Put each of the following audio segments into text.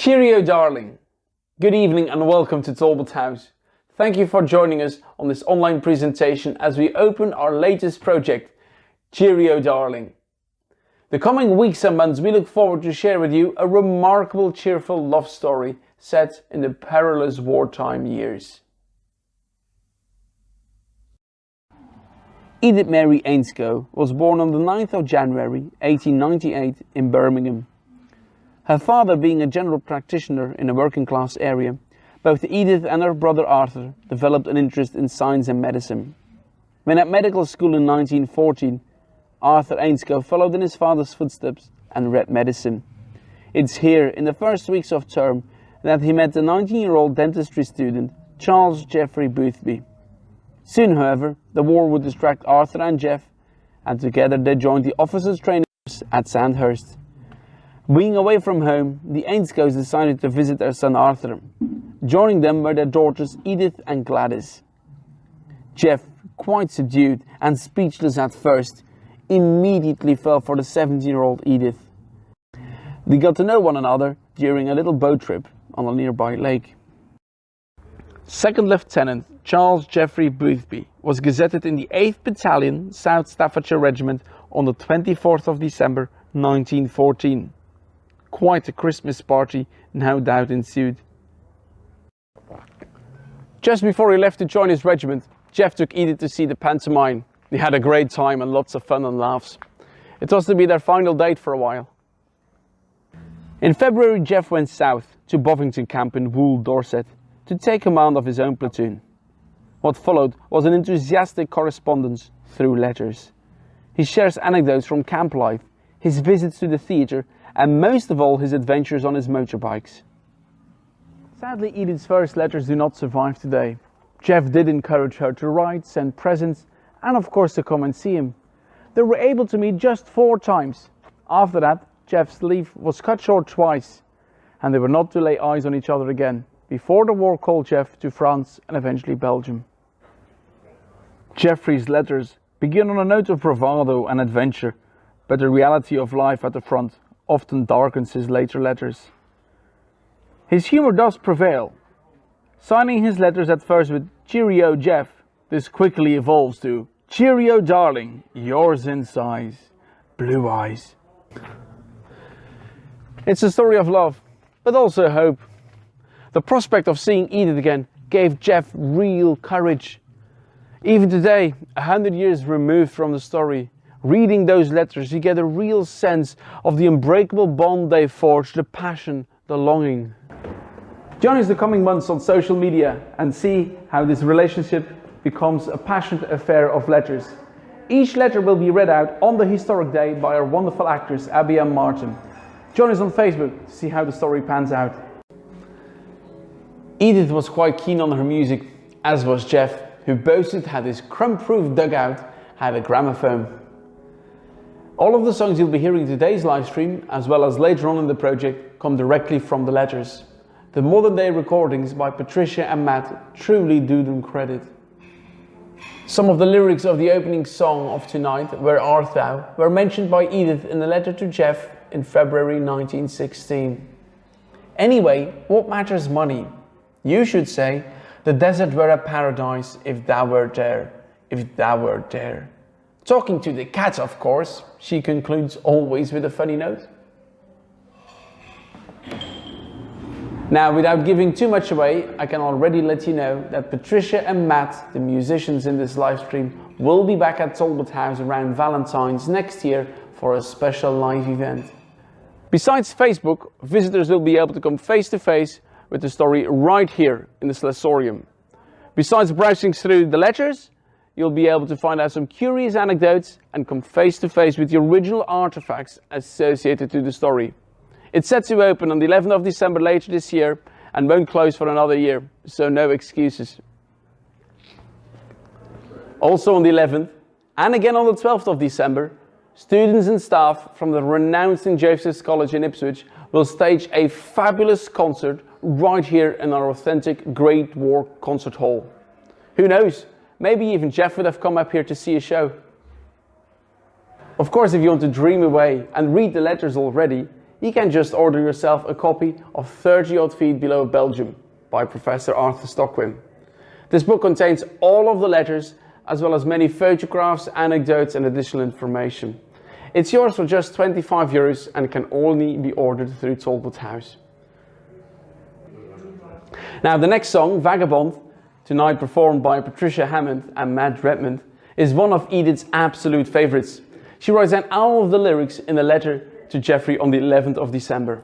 Cheerio Darling. Good evening and welcome to Talbot House. Thank you for joining us on this online presentation as we open our latest project, Cheerio Darling. The coming weeks and months we look forward to share with you a remarkable cheerful love story set in the perilous wartime years. Edith Mary Ainscough was born on the 9th of January 1898 in Birmingham. Her father being a general practitioner in a working class area, both Edith and her brother Arthur developed an interest in science and medicine. When at medical school in 1914, Arthur Ainscough followed in his father's footsteps and read medicine. It's here, in the first weeks of term, that he met the 19-year-old dentistry student, Charles Geoffrey Boothby. Soon, however, the war would distract Arthur and Geoff, and together they joined the officers' training course at Sandhurst. Being away from home, the Ainscoghs decided to visit their son Arthur. Joining them were their daughters Edith and Gladys. Geoff, quite subdued and speechless at first, immediately fell for the 17-year-old Edith. They got to know one another during a little boat trip on a nearby lake. Second Lieutenant Charles Geoffrey Boothby was gazetted in the 8th Battalion, South Staffordshire Regiment on the 24th of December 1914. Quite a Christmas party no doubt ensued. Just before he left to join his regiment, Geoff took Edith to see the pantomime. They had a great time and lots of fun and laughs. It was to be their final date for a while. In February, Geoff went south to Bovington Camp in Wool, Dorset, to take command of his own platoon. What followed was an enthusiastic correspondence through letters. He shares anecdotes from camp life, his visits to the theatre, and most of all his adventures on his motorbikes. Sadly, Edith's first letters do not survive today. Geoff did encourage her to write, send presents, and of course to come and see him. They were able to meet just 4 times. After that, Geoff's leave was cut short twice, and they were not to lay eyes on each other again, before the war called Geoff to France and eventually Belgium. Geoffrey's letters begin on a note of bravado and adventure, but the reality of life at the front often darkens his later letters. His humour does prevail. Signing his letters at first with Cheerio Geoff, this quickly evolves to Cheerio Darling, yours in size, blue eyes. It's a story of love, but also hope. The prospect of seeing Edith again gave Geoff real courage. Even today, 100 years removed from the story, reading those letters, you get a real sense of the unbreakable bond they forged, the passion, the longing. Join us the coming months on social media and see how this relationship becomes a passionate affair of letters. Each letter will be read out on the historic day by our wonderful actress Abby and Martin. Join us on Facebook to see how the story pans out. Edith was quite keen on her music, as was Geoff, who boasted that his crumb-proof dugout had a gramophone. All of the songs you'll be hearing in today's live stream, as well as later on in the project, come directly from the letters. The modern day recordings by Patricia and Matt truly do them credit. Some of the lyrics of the opening song of tonight, Where Art Thou, were mentioned by Edith in a letter to Geoff in February 1916. Anyway, what matters money? You should say, the desert were a paradise if thou wert there, if thou wert there. Talking to the cat, of course, she concludes always with a funny note. Now, without giving too much away, I can already let you know that Patricia and Matt, the musicians in this live stream, will be back at Talbot House around Valentine's next year for a special live event. Besides Facebook, visitors will be able to come face to face with the story right here in the Slessorium. Besides browsing through the letters, you'll be able to find out some curious anecdotes and come face to face with the original artifacts associated to the story. It's set to open on the 11th of December later this year and won't close for another year, so no excuses. Also on the 11th and again on the 12th of December, students and staff from the renowned St. Joseph's College in Ipswich will stage a fabulous concert right here in our authentic Great War Concert Hall. Who knows, maybe even Geoff would have come up here to see a show. Of course, if you want to dream away and read the letters already, you can just order yourself a copy of 30 Odd Feet Below Belgium by Professor Arthur Stockwin. This book contains all of the letters, as well as many photographs, anecdotes and additional information. It's yours for just €25 and can only be ordered through Talbot House. Now the next song, Vagabond, tonight performed by Patricia Hammond and Matt Redmond, is one of Edith's absolute favourites. She writes down all of the lyrics in a letter to Geoffrey on the 11th of December.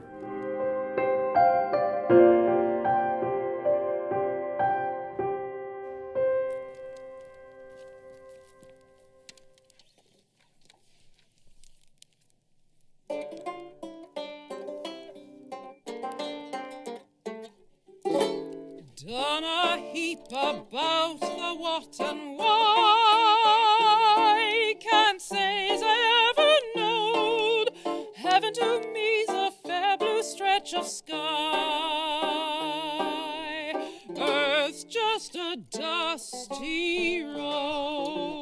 Done a heap about the what and why, can't say as I ever knowed. Heaven to me's a fair blue stretch of sky, earth's just a dusty road.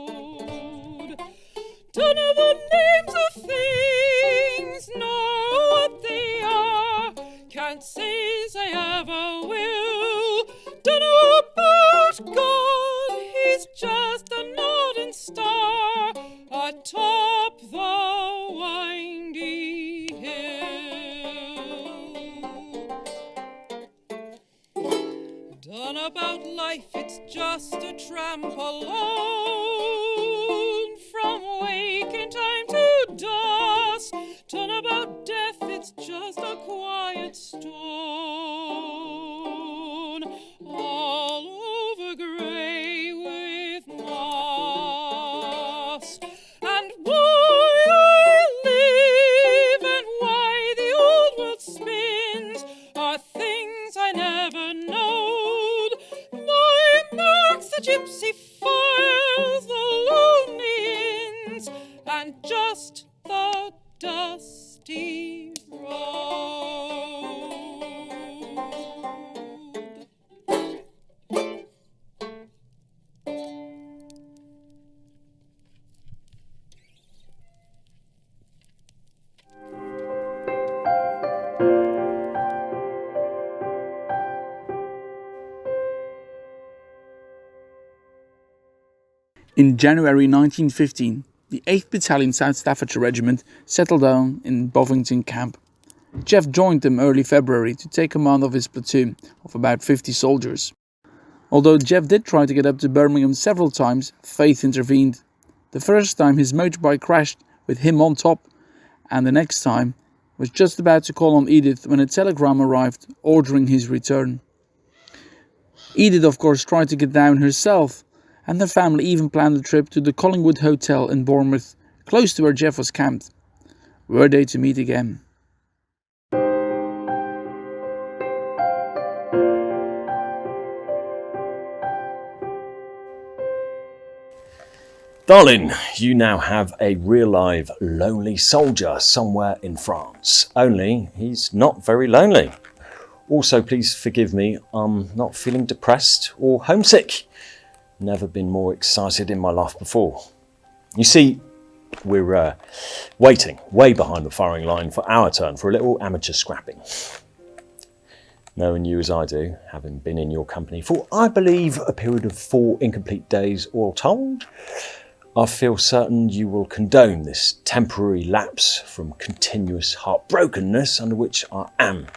Don't know the names of things, nor what they are, can't say as I ever will. Don't know about God, he's just a northern star atop the windy hill. Done about life, it's just a tramp alone, from waking time to dusk. Done about death, it's just a quiet stone, all over grey with moss. And why I live and why the old world spins are things I never knowed. My marks the gypsy files, the lonely inns, and just the dusty road. In January 1915, the 8th Battalion South Staffordshire Regiment settled down in Bovington Camp. Geoff joined them early February to take command of his platoon of about 50 soldiers. Although Geoff did try to get up to Birmingham several times, fate intervened. The first time his motorbike crashed with him on top, and the next time was just about to call on Edith when a telegram arrived ordering his return. Edith of course tried to get down herself, and the family even planned a trip to the Collingwood Hotel in Bournemouth, close to where Geoff was camped. Were they to meet again? Darling, you now have a real live lonely soldier somewhere in France. Only he's not very lonely. Also, please forgive me, I'm not feeling depressed or homesick. Never been more excited in my life before. You see, we're waiting way behind the firing line for our turn for a little amateur scrapping. Knowing you as I do, having been in your company for, I believe, a period of 4 incomplete days all told, I feel certain you will condone this temporary lapse from continuous heartbrokenness under which I am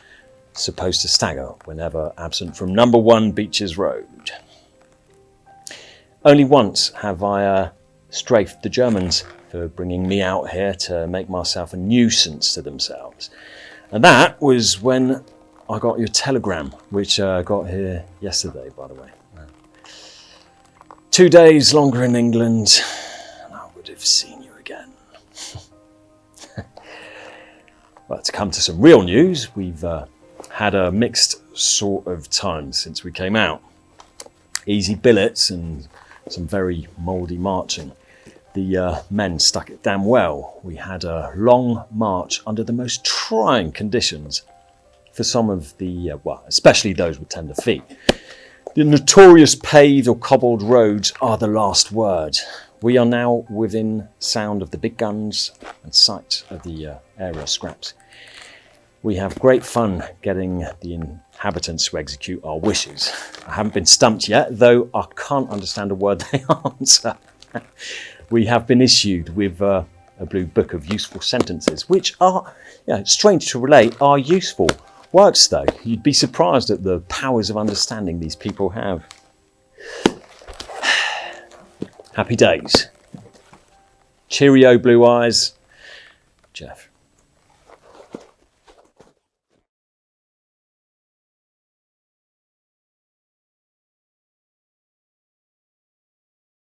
supposed to stagger whenever absent from number 1 Beaches Road. Only once have I strafed the Germans for bringing me out here to make myself a nuisance to themselves. And that was when I got your telegram, which got here yesterday, by the way. 2 days longer in England, and I would have seen you again. Well, to come to some real news, we've had a mixed sort of time since we came out. Easy billets and some very mouldy marching. The men stuck it damn well. We had a long march under the most trying conditions for some of the, especially those with tender feet. The notorious paved or cobbled roads are the last word. We are now within sound of the big guns and sight of the area scraps. We have great fun getting the inhabitants to execute our wishes. I haven't been stumped yet, though I can't understand a word they answer. We have been issued with a blue book of useful sentences, which are, strange to relate, are useful. Works though. You'd be surprised at the powers of understanding these people have. Happy days. Cheerio, blue eyes. Geoff.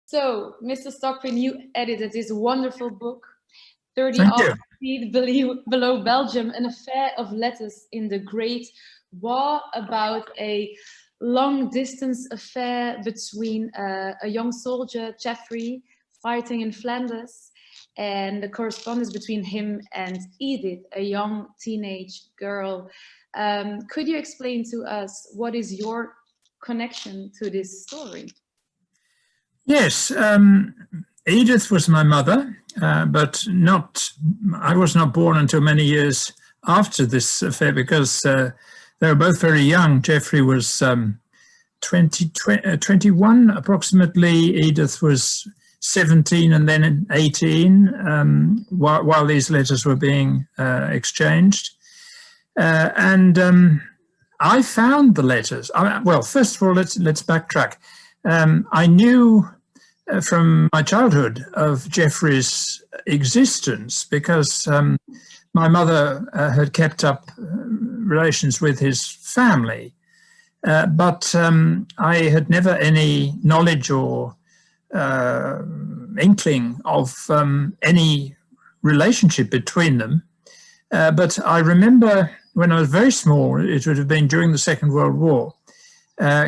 So, Mr. Stockwin, you edited this wonderful book, 30 Thank you. Feet Below Belgium, an affair of letters in the Great War, about a long-distance affair between a young soldier, Geoffrey, fighting in Flanders, and the correspondence between him and Edith, a young teenage girl. Could you explain to us what is your connection to this story? Yes, Edith was my mother, but I was not born until many years after this affair, because they were both very young. Geoffrey was 21 approximately. Edith was 17 and then 18 while these letters were being exchanged. I found the letters. Well, first of all, let's backtrack. I knew from my childhood of Geoffrey's existence because my mother had kept up relations with his family, but I had never any knowledge or inkling of any relationship between them. But I remember when I was very small, it would have been during the Second World War,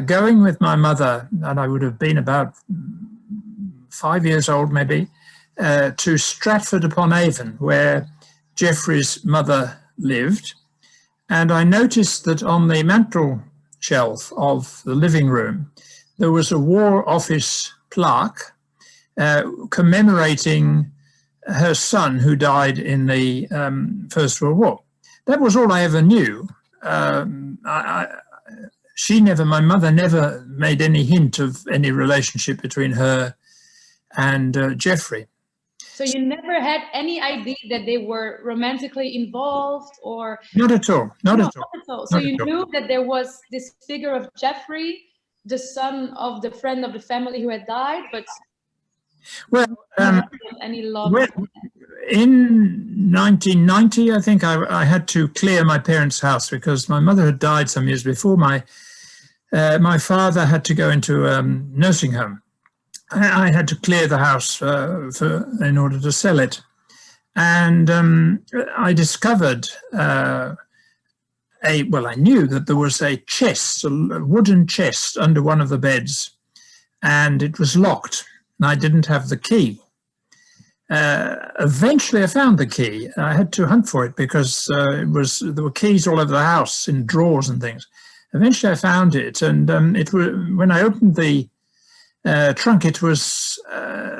going with my mother, and I would have been about 5 years old maybe, to Stratford-upon-Avon, where Geoffrey's mother lived. And I noticed that on the mantel shelf of the living room, there was a War Office plaque commemorating her son who died in the First World War. That was all I ever knew. My mother never made any hint of any relationship between her and Geoffrey. So you never had any idea that they were romantically involved, or? Not at all, not at all. So you knew that there was this figure of Geoffrey, the son of the friend of the family who had died, but well, any love. In 1990, I think I had to clear my parents' house because my mother had died some years before. My father had to go into a nursing home. I had to clear the house in order to sell it. And I discovered, I knew that there was a chest, a wooden chest under one of the beds, and it was locked, and I didn't have the key. Eventually I found the key. I had to hunt for it because there were keys all over the house in drawers and things. Eventually I found it, and when I opened the trunk, it was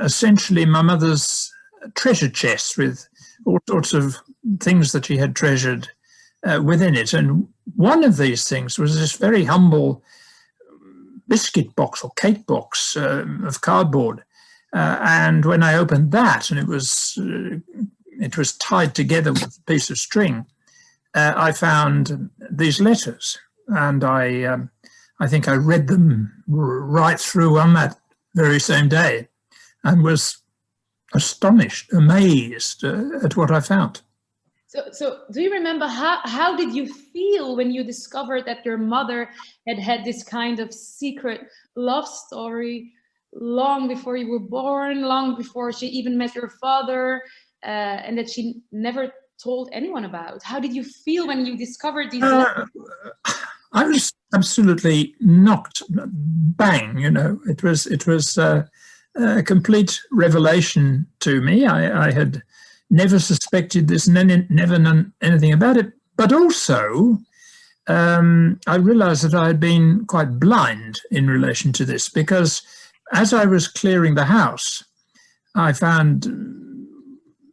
essentially my mother's treasure chest with all sorts of things that she had treasured within it. And one of these things was this very humble biscuit box or cake box of cardboard. And when I opened that, and it was tied together with a piece of string, I found these letters, and I think I read them right through on that very same day, and was astonished, amazed at what I found. So do you remember how did you feel when you discovered that your mother had this kind of secret love story long before you were born, long before she even met your father, and that she never told anyone about? How did you feel when you discovered these letters? I was absolutely knocked bang, it was a complete revelation to me. I had never suspected this, never known anything about it, but also I realized that I had been quite blind in relation to this, because as I was clearing the house, I found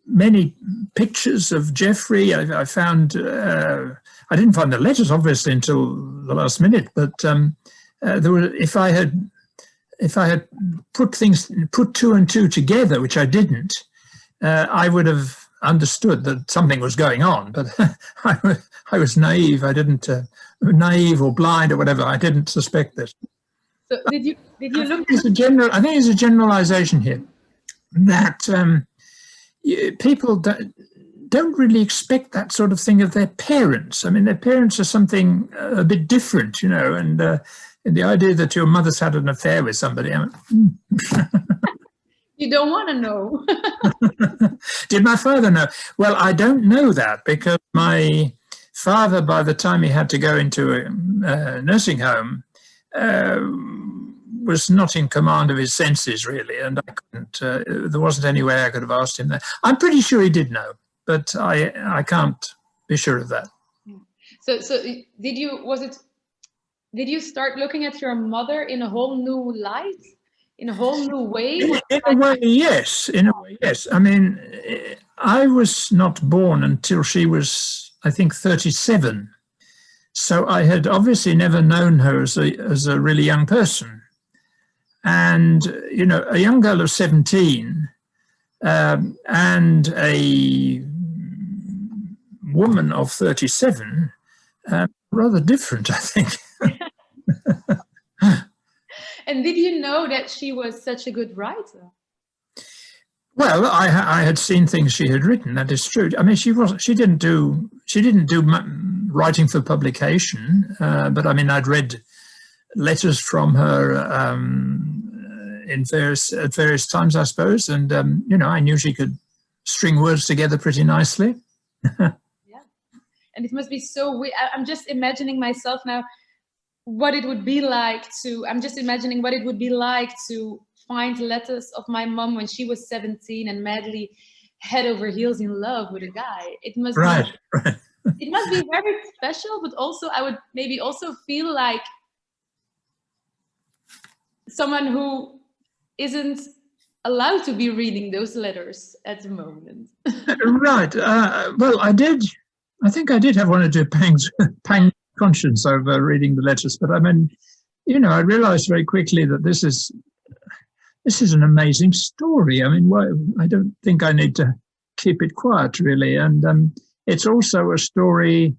many pictures of Geoffrey. I found, I didn't find the letters obviously until the last minute, but there were, if I had put two and two together, which I didn't, I would have understood that something was going on, but I was naive. I didn't, naive or blind or whatever. I didn't suspect this. So did you look? I think there's a generalization here that people don't really expect that sort of thing of their parents. I mean, their parents are something a bit different, you know, and the idea that your mother's had an affair with somebody. I mean, You don't want to know. Did my father know? Well, I don't know that, because my father, by the time he had to go into a nursing home, was not in command of his senses, really, and I couldn't. There wasn't any way I could have asked him that. I'm pretty sure he did know, but I can't be sure of that. So did you start looking at your mother in a whole new light, in a whole new way? In a way, yes. In a way, yes. I mean, I was not born until she was, I think, 37. So I had obviously never known her as a really young person. And, you know, a young girl of 17 and a woman of 37, rather different, I think. And did you know that she was such a good writer? Well, I had seen things she had written. That is true. I mean, she didn't do writing for publication, but I mean, I'd read letters from her at various times, I suppose, and you know, I knew she could string words together pretty nicely. Yeah, and it must be so weird. I'm just imagining myself now. What it would be like to, I'm just imagining what it would be like to find letters of my mom when she was 17 and madly head over heels in love with a guy. It must right. It must be very special, but also I would maybe also feel like someone who isn't allowed to be reading those letters at the moment. Right. Well, I think I did have one or two pangs conscience over reading the letters, but I mean, you know, I realized very quickly that this is an amazing story. I mean, I don't think I need to keep it quiet, really, and it's also a story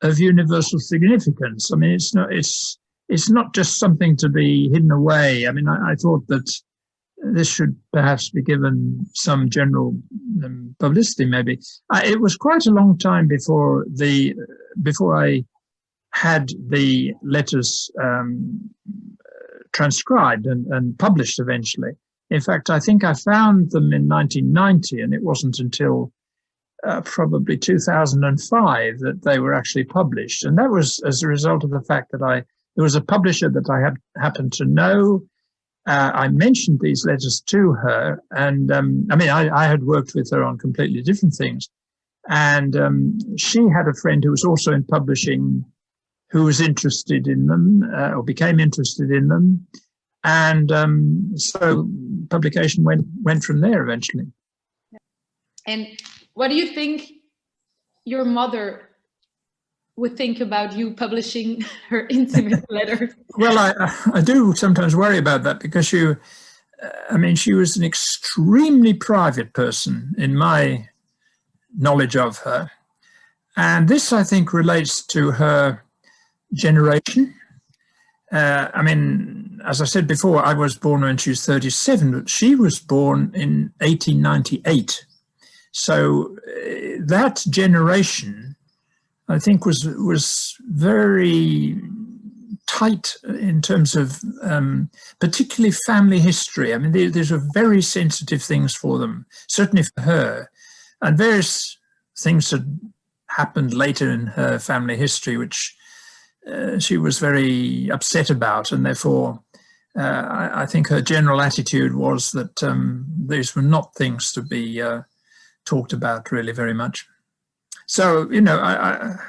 of universal significance. I mean, it's not just something to be hidden away. I mean, I thought that this should perhaps be given some general publicity. Maybe it was quite a long time before I had the letters transcribed and published eventually. In fact, I think I found them in 1990, and it wasn't until probably 2005 that they were actually published. And that was as a result of the fact that there was a publisher that I happened to know. I mentioned these letters to her, and I mean, I had worked with her on completely different things. And she had a friend who was also in publishing, who was interested in them or became interested in them. And so publication went from there eventually. And what do you think your mother would think about you publishing her intimate letters? Well, I do sometimes worry about that, because she was an extremely private person in my knowledge of her. And this, I think, relates to her generation. I mean, as I said before, I was born when she was 37, but she was born in 1898. So that generation, I think, was very tight in terms of particularly family history. I mean, these are very sensitive things for them, certainly for her. And various things had happened later in her family history, which she was very upset about, and therefore I think her general attitude was that these were not things to be talked about really very much. So, you know,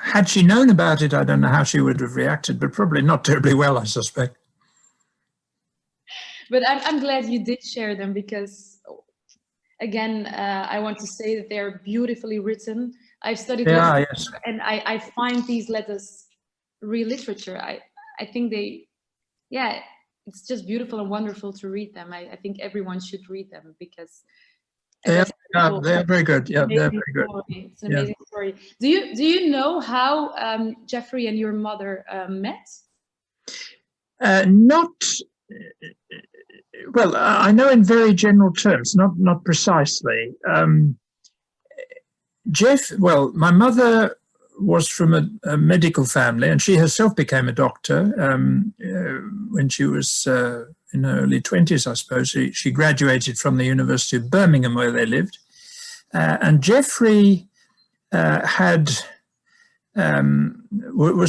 had she known about it, I don't know how she would have reacted, but probably not terribly well, I suspect. But I'm glad you did share them, because again, I want to say that they're beautifully written. I've studied Yeah, literature, yes. and I find these letters real literature. I think they, yeah, it's just beautiful and wonderful to read them. I think everyone should read them because, as I said before, They're very good. Yeah, they're amazing very good. story. It's an Yeah. amazing story. Do you know how Geoffrey and your mother met? Not well. I know in very general terms, not precisely. Geoff. Well, my mother was from a medical family, and she herself became a doctor when she was in her early 20s, I suppose. She graduated from the University of Birmingham, where they lived, and Geoffrey was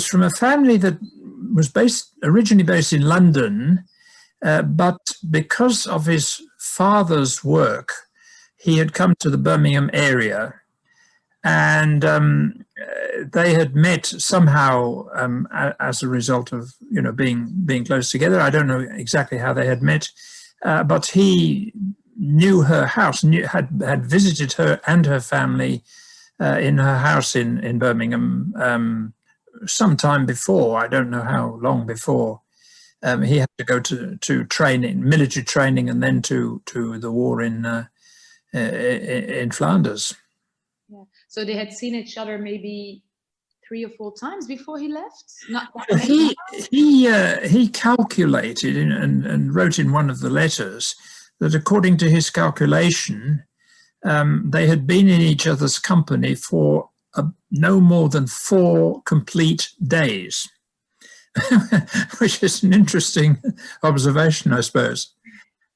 from a family that was originally based in London, but because of his father's work, he had come to the Birmingham area, and they had met somehow as a result of being close together. I don't know exactly how they had met, but he knew her house, had visited her and her family in her house in Birmingham some time before. I don't know how long before. He had to go to training, military training, and then to the war in Flanders. Yeah. So they had seen each other maybe 3 or 4 times before he left. Not that many. He calculated and wrote in one of the letters that according to his calculation, they had been in each other's company for no more than 4 complete days, which is an interesting observation, I suppose.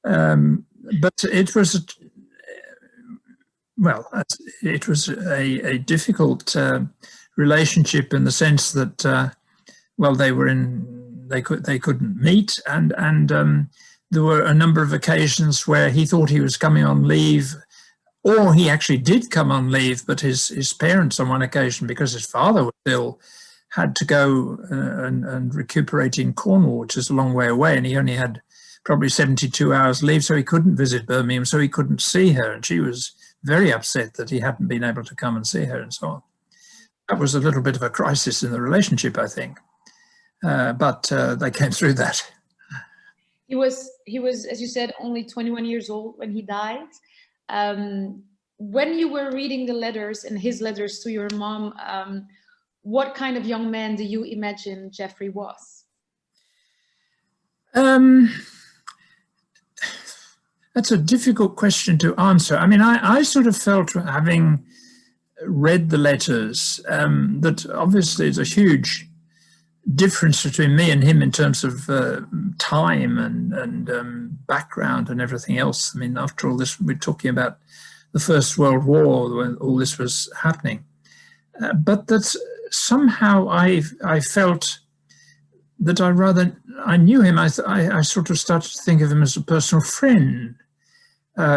But it was a difficult relationship in the sense that they couldn't meet, and there were a number of occasions where he thought he was coming on leave, or he actually did come on leave, but his parents on one occasion, because his father was ill, had to go and recuperate in Cornwall, which is a long way away, and he only had probably 72 hours leave, so he couldn't visit Birmingham, so he couldn't see her, and she was very upset that he hadn't been able to come and see her and so on. That was a little bit of a crisis in the relationship, I think, but they came through that. He was, as you said, only 21 years old when he died. When you were reading the letters and his letters to your mom, what kind of young man do you imagine Geoffrey was? That's a difficult question to answer. I mean, I sort of felt, having read the letters, that obviously there's a huge difference between me and him in terms of time and background and everything else. I mean, after all this, we're talking about the First World War when all this was happening. But that somehow I felt that I knew him. I sort of started to think of him as a personal friend,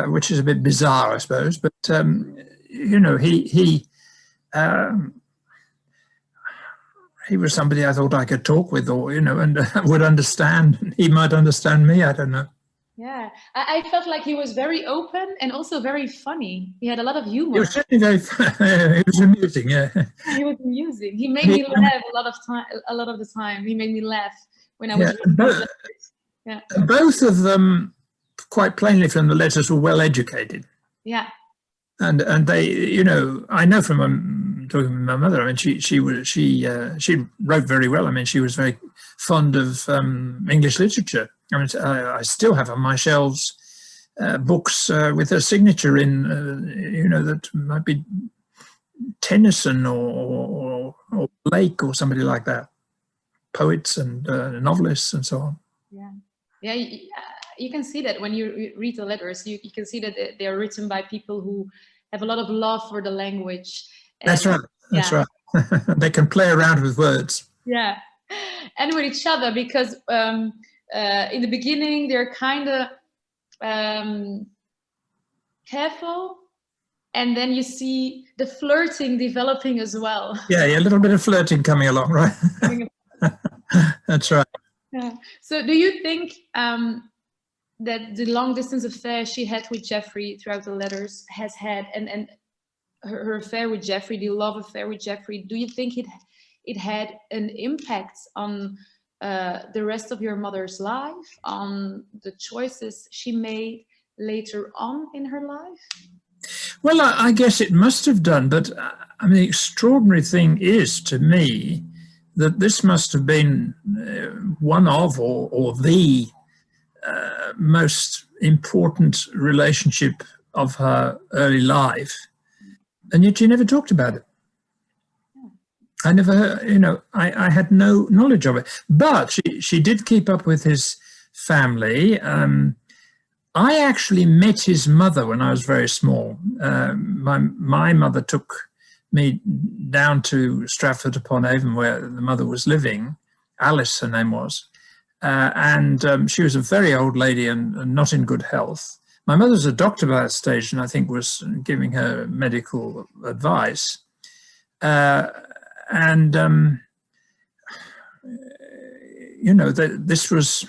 which is a bit bizarre, I suppose. But he was somebody I thought I could talk with, or and would understand. He might understand me. I don't know. Yeah, I felt like he was very open and also very funny. He had a lot of humor. He was certainly very funny. He was amusing. Yeah. He was amusing. He made me laugh a lot of the time. He made me laugh when I was reading the letters. Yeah. Both of them, quite plainly from the letters, were well educated. Yeah. And they, I know from talking with my mother. I mean, she wrote very well. I mean, she was very fond of English literature. I mean, I still have on my shelves books with her signature in, that might be Tennyson or Blake or somebody like that. Poets and novelists and so on. Yeah, yeah. You can see that when you read the letters. You can see that they are written by people who have a lot of love for the language. That's right. That's right. They can play around with words. Yeah, and with each other, because in the beginning they're kind of careful, and then you see the flirting developing as well. Yeah, a little bit of flirting coming along, right? That's right. Yeah. So do you think that the long distance affair she had with Geoffrey throughout the letters has had, and her affair with Geoffrey, the love affair with Geoffrey, do you think it had an impact on the rest of your mother's life, on the choices she made later on in her life? Well, I guess it must have done, but I mean, the extraordinary thing is to me that this must have been one of, or the most important relationship of her early life, and yet she never talked about it. I never heard, you know, I had no knowledge of it, but she did keep up with his family. I actually met his mother when I was very small. My mother took me down to Stratford-upon-Avon, where the mother was living. Alice, her name was. And she was a very old lady and not in good health. My mother was a doctor by that stage, and I think was giving her medical advice. You know, this was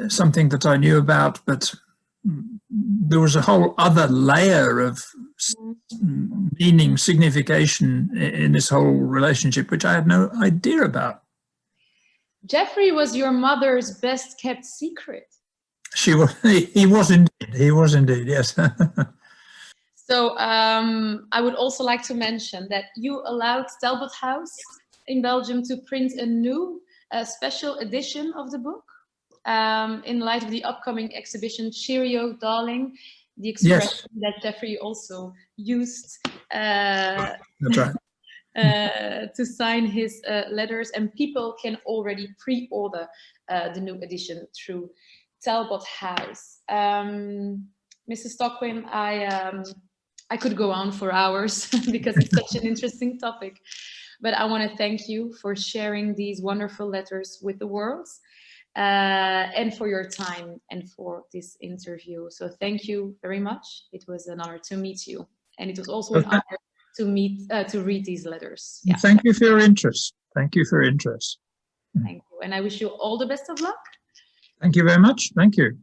something that I knew about, but there was a whole other layer of meaning, signification in this whole relationship, which I had no idea about. Geoffrey was your mother's best kept secret. He was indeed, yes. So I would also like to mention that you allowed Talbot House in Belgium to print a new special edition of the book in light of the upcoming exhibition Cheerio Darling, the expression that Geoffrey also used That's right. to sign his letters, and people can already pre-order the new edition through Talbot House. Mrs. Stockwin, I could go on for hours because it's such an interesting topic, but I want to thank you for sharing these wonderful letters with the world, and for your time and for this interview. So thank you very much. It was an honor to meet you, and it was also an honor to read these letters. Yeah. Thank you for your interest. Thank you for your interest. Thank you, and I wish you all the best of luck. Thank you very much. Thank you.